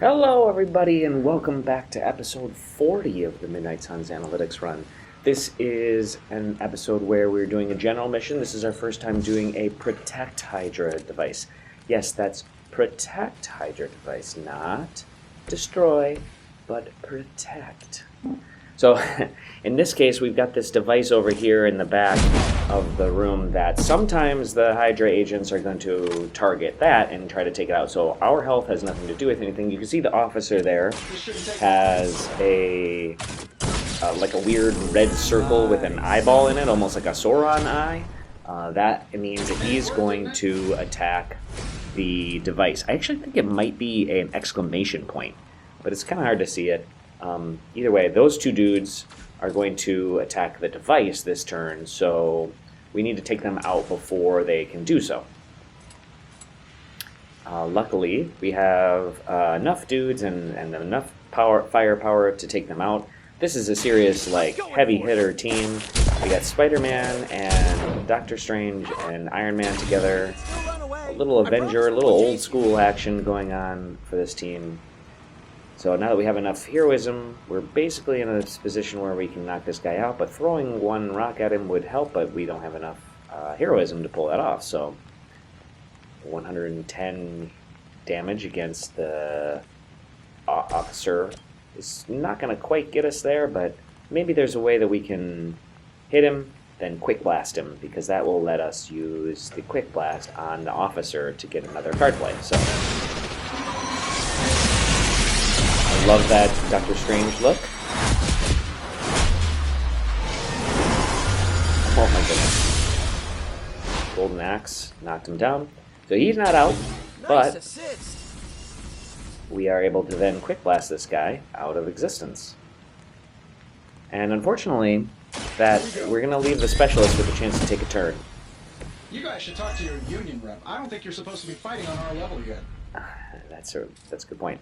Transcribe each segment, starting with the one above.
Hello, everybody, and welcome back to episode 40 of the Midnight Suns Analytics Run. This is an episode where we're doing a general mission. This is our first time doing a Protect Hydra device. Yes, that's Protect Hydra device, not Destroy, but Protect. So, in this case, we've got this device over here in the back of the room that sometimes the Hydra agents are going to target that and try to take it out. So our health has nothing to do with anything. You can see the officer there has a like a weird red circle with an eyeball in it, almost like a Sauron eye. That means that he's going to attack the device. I actually think it might be an exclamation point, but it's kind of hard to see it. Either way, those two dudes are going to attack the device this turn, so we need to take them out before they can do so. Luckily, we have enough dudes and enough firepower to take them out. This is a serious, heavy hitter team. We got Spider-Man and Doctor Strange and Iron Man together. A little Avenger, a little old school action going on for this team. So now that we have enough heroism, we're basically in a position where we can knock this guy out, but throwing one rock at him would help, but we don't have enough heroism to pull that off. So 110 damage against the officer is not going to quite get us there, but maybe there's a way that we can hit him, then quick blast him, because that will let us use the quick blast on the officer to get another card play. So I love that Doctor Strange look. Oh my goodness. Golden Axe knocked him down. So he's not out, but we are able to then quick blast this guy out of existence. And unfortunately, that we're going to leave the specialist with a chance to take a turn. You guys should talk to your union rep. I don't think you're supposed to be fighting on our level yet. That's a good point.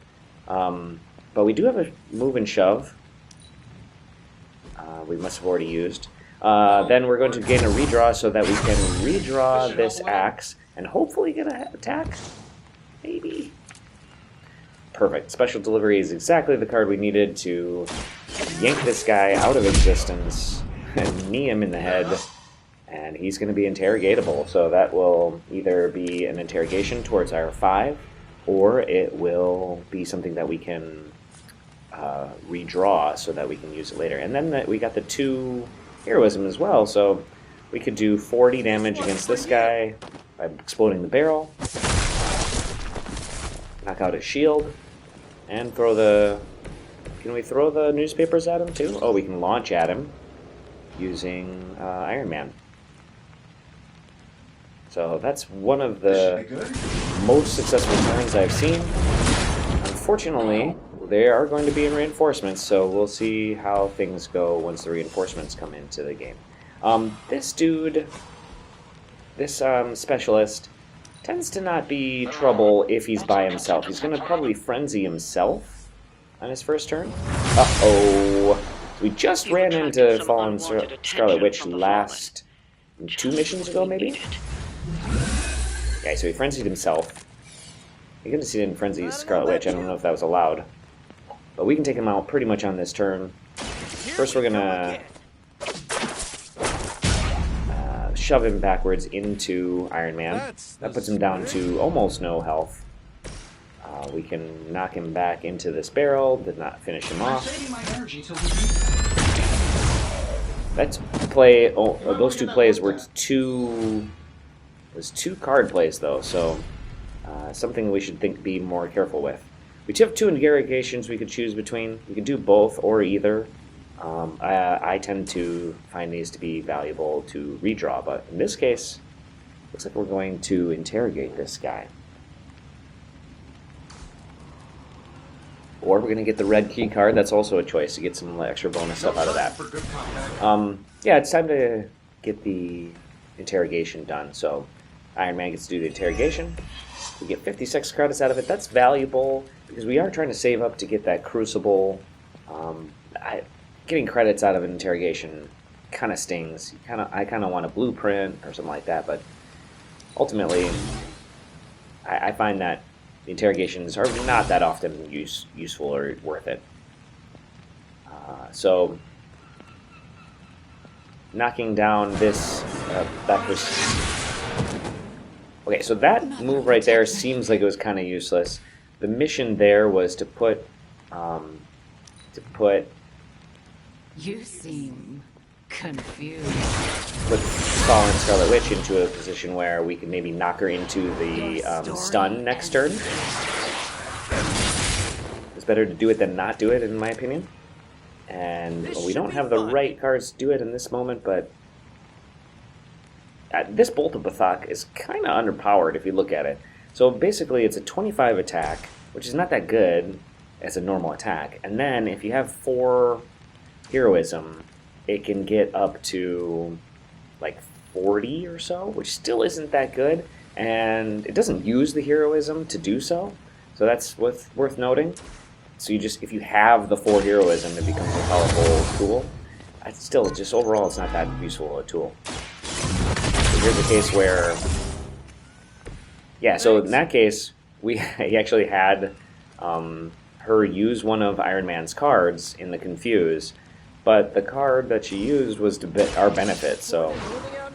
But we do have a move and shove. We must have already used. Then we're going to gain a redraw so that we can redraw this axe and hopefully get an attack. Maybe. Perfect. Special delivery is exactly the card we needed to yank this guy out of existence and knee him in the head. And he's going to be interrogatable. So that will either be an interrogation towards our 5, or it will be something that we can redraw so that we can use it later. And then we got the 2 heroism as well, so we could do 40 damage against this guy by exploding the barrel, knock out his shield, and throw the... Can we throw the newspapers at him too? Oh, we can launch at him using Iron Man. So that's one of the most successful turns I've seen. Unfortunately, they are going to be in reinforcements, so we'll see how things go once the reinforcements come into the game. This dude, this specialist, tends to not be trouble if he's by himself. He's going to probably frenzy himself on his first turn. Uh-oh. We just ran into Fallen Scarlet Witch last 2 missions ago, maybe? Okay, so he frenzied himself. You can see he didn't frenzy Scarlet Witch. I don't know if that was allowed. But we can take him out pretty much on this turn. First we're going to shove him backwards into Iron Man. That puts him down to almost no health. We can knock him back into this barrel, did not finish him off. That's play. Oh, those 2 plays were 2 card plays though, so something we should be more careful with. We do have 2 interrogations we could choose between. We could do both or either. I tend to find these to be valuable to redraw, but in this case, looks like we're going to interrogate this guy. Or we're going to get the red key card. That's also a choice to get some extra bonus stuff out of that. Yeah, it's time to get the interrogation done. So Iron Man gets to do the interrogation. We get 56 credits out of it. That's valuable because we are trying to save up to get that Crucible. Getting credits out of an interrogation kind of stings. I kind of want a blueprint or something like that, but ultimately, I find that the interrogations are not that often useful or worth it. So knocking down this, that was... Okay, so that move right there seems like it was kind of useless. The mission there was to put... You seem confused. Put Saul and Scarlet Witch into a position where we can maybe knock her into the stun next turn. It's better to do it than not do it, in my opinion. And we don't have the right cards to do it in this moment, but this Bolt of Bathak is kind of underpowered if you look at it. So basically it's a 25 attack, which is not that good as a normal attack. And then if you have 4 heroism, it can get up to like 40 or so, which still isn't that good. And it doesn't use the heroism to do so. So that's worth noting. So you just, if you have the 4 heroism, it becomes a powerful tool. Still, just overall, it's not that useful a tool. So here's a case where, yeah. So in that case, he actually had her use one of Iron Man's cards in the Confuse, but the card that she used was to our benefit. So,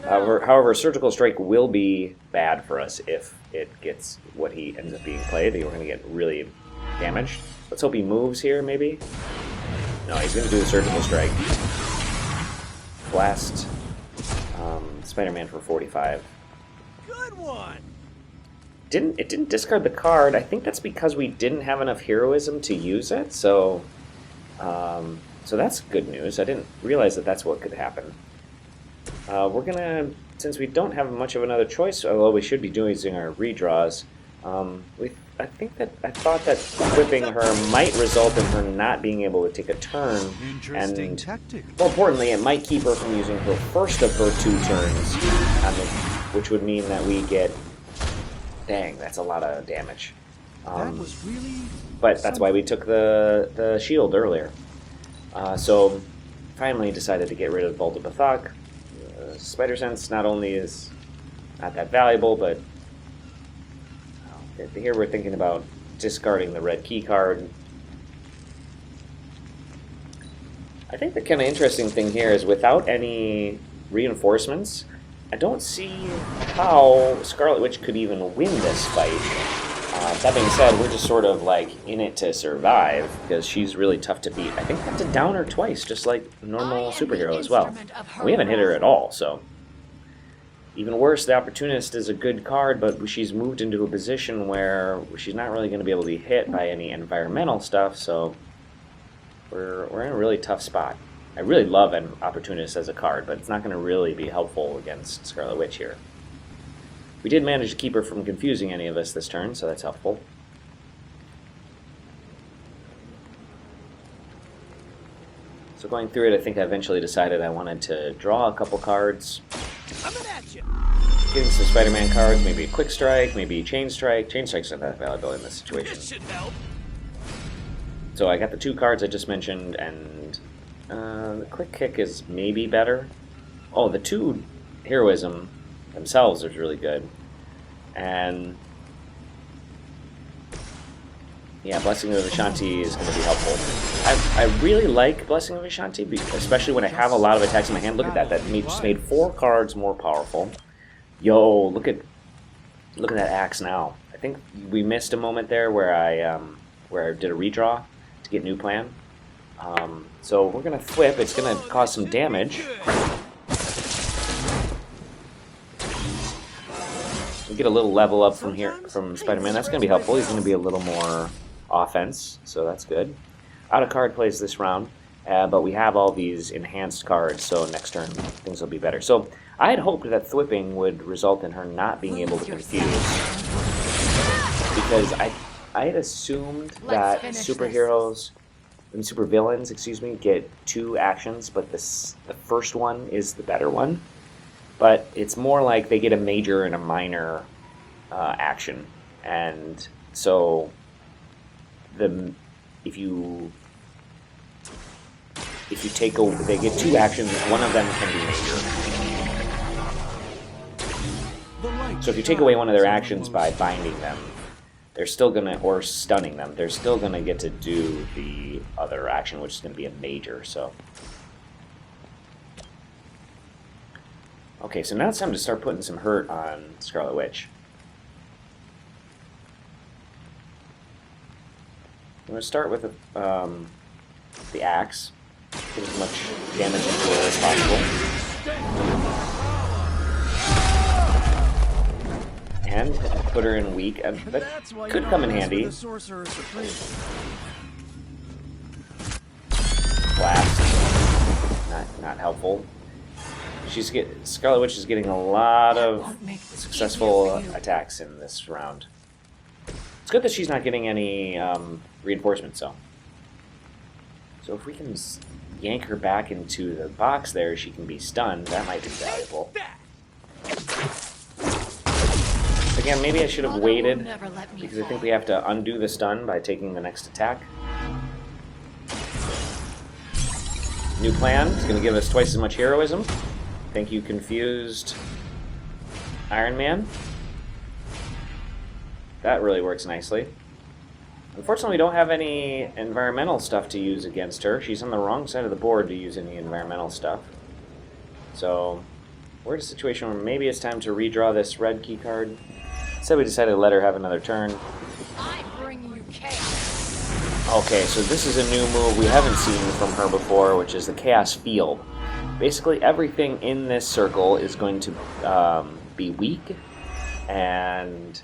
however, Surgical Strike will be bad for us if it gets what he ends up being played. We're going to get really damaged. Let's hope he moves here, maybe. No, he's going to do the Surgical Strike. Blast Spider-Man for 45. Good one. It didn't discard the card. I think that's because we didn't have enough heroism to use it. So that's good news. I didn't realize that that's what could happen. We're gonna, since we don't have much of another choice, although we should be using our redraws. I thought that whipping her might result in her not being able to take a turn, and tactic. more importantly, it might keep her from using her first of her 2 turns, which would mean that we get. Dang, that's a lot of damage. That was really. But that's why we took the shield earlier. So finally decided to get rid of Bolt of Bathak. Spider Sense not only is not that valuable, but here we're thinking about discarding the red key card. I think the kind of interesting thing here is without any reinforcements, I don't see how Scarlet Witch could even win this fight. That being said, we're just sort of like in it to survive because she's really tough to beat. I think I have to down her twice, just like a normal superhero as well. We haven't hit her at all, so... Even worse, the Opportunist is a good card, but she's moved into a position where she's not really going to be able to be hit by any environmental stuff, so we're in a really tough spot. I really love an Opportunist as a card, but it's not going to really be helpful against Scarlet Witch here. We did manage to keep her from confusing any of us this turn, so that's helpful. So going through it, I think I eventually decided I wanted to draw a couple cards. Getting some Spider-Man cards, maybe a Quick Strike, maybe Chain Strike. Chain Strike's not that valuable in this situation. So I got the 2 cards I just mentioned, and the Quick Kick is maybe better. Oh, the 2 Heroism themselves is really good. And yeah, Blessing of Ashanti is going to be helpful. I really like Blessing of Ashanti, especially when I have a lot of attacks in my hand. Look at that. That just made 4 cards more powerful. Yo, look at that axe now. I think we missed a moment there where I did a redraw to get new plan. So we're going to flip. It's going to cause some damage. We get a little level up from here from Spider-Man. That's going to be helpful. He's going to be a little more offense, so that's good. Out of card plays this round, but we have all these enhanced cards, so next turn things will be better. So I had hoped that thwipping would result in her not being able to confuse, because I had assumed that superheroes and supervillains, excuse me, get 2 actions, but the first one is the better one. But it's more like they get a major and a minor action, and so if you take they get 2 actions. One of them can be major. So if you take away one of their actions by binding them, they're still gonna, or stunning them, they're still gonna get to do the other action, which is gonna be a major, so. Okay, so now it's time to start putting some hurt on Scarlet Witch. I'm gonna start with the axe. Get as much damage into her as possible. And put her in weak. That could come in handy. Blast. Not helpful. Scarlet Witch is getting a lot of successful attacks in this round. It's good that she's not getting any reinforcements, though. So if we can yank her back into the box there, she can be stunned. That might be valuable. Again, maybe I should have waited, because I think we have to undo the stun by taking the next attack. New plan. It's going to give us twice as much heroism. Thank you, confused Iron Man. That really works nicely. Unfortunately, we don't have any environmental stuff to use against her. She's on the wrong side of the board to use any environmental stuff. So, we're in a situation where maybe it's time to redraw this red key card. Instead, we decided to let her have another turn. I bring you chaos. Okay, so this is a new move we haven't seen from her before, which is the Chaos Field. Basically, everything in this circle is going to be weak, and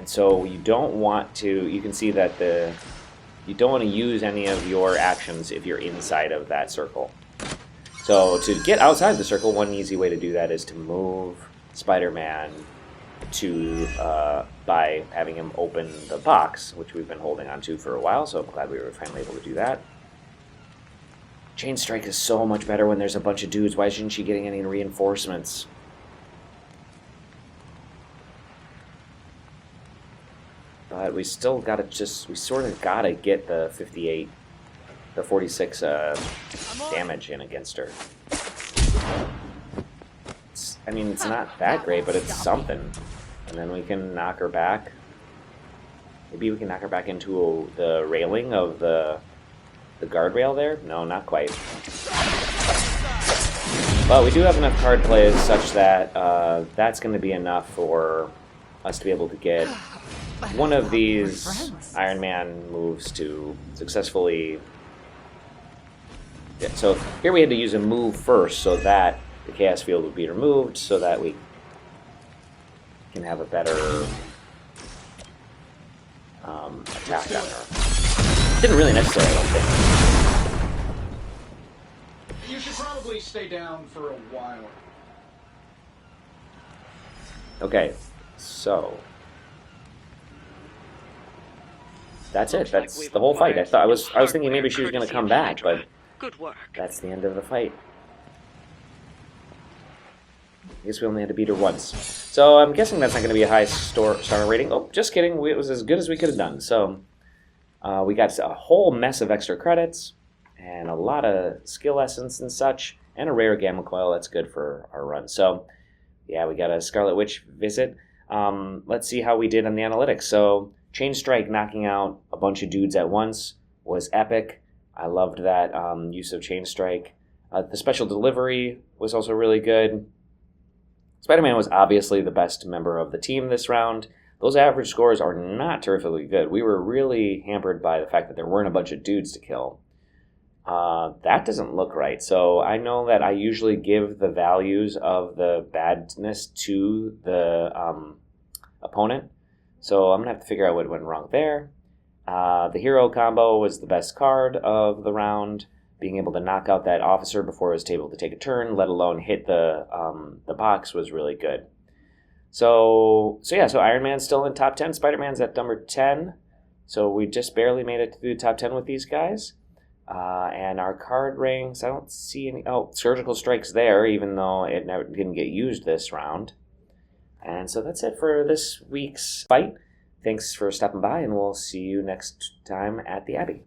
so you don't want to. You can see that you don't want to use any of your actions if you're inside of that circle. So to get outside the circle, one easy way to do that is to move Spider-Man to by having him open the box, which we've been holding on to for a while. So I'm glad we were finally able to do that. Chain Strike is so much better when there's a bunch of dudes. Why isn't she getting any reinforcements? But we still gotta we sort of gotta get the 46 damage in against her. I mean, it's not that great, but it's something. And then we can knock her back. Maybe we can knock her back into the railing of the guardrail there? No, not quite. But we do have enough card plays such that that's going to be enough for us to be able to get one of these Iron Man moves to successfully... Yeah, so here we had to use a move first so that the Chaos Field would be removed so that we can have a better attack on her. Didn't really necessarily, I don't think. You should probably stay down for a while. Okay, so that's it. That's the whole fight. I was thinking maybe she was going to come back, but good work. That's the end of the fight. I guess we only had to beat her once. So I'm guessing that's not going to be a high star rating. Oh, just kidding. It was as good as we could have done. So we got a whole mess of extra credits and a lot of skill essence and such, and a rare gamma coil. That's good for our run. So yeah, we got a Scarlet Witch visit. Let's see how we did on the analytics. So Chain Strike knocking out a bunch of dudes at once was epic. I loved that use of Chain Strike. The special delivery was also really good. Spider-Man was obviously the best member of the team this round. Those average scores are not terrifically good. We were really hampered by the fact that there weren't a bunch of dudes to kill. That doesn't look right. So I know that I usually give the values of the badness to the opponent. So I'm going to have to figure out what went wrong there. The hero combo was the best card of the round. Being able to knock out that officer before he was able to take a turn, let alone hit the box, was really good. So Iron Man's still in top 10. Spider-Man's at number 10. So we just barely made it to the top 10 with these guys. And our card rings, I don't see any... Oh, Surgical Strike's there, even though it didn't get used this round. And so that's it for this week's fight. Thanks for stopping by, and we'll see you next time at the Abbey.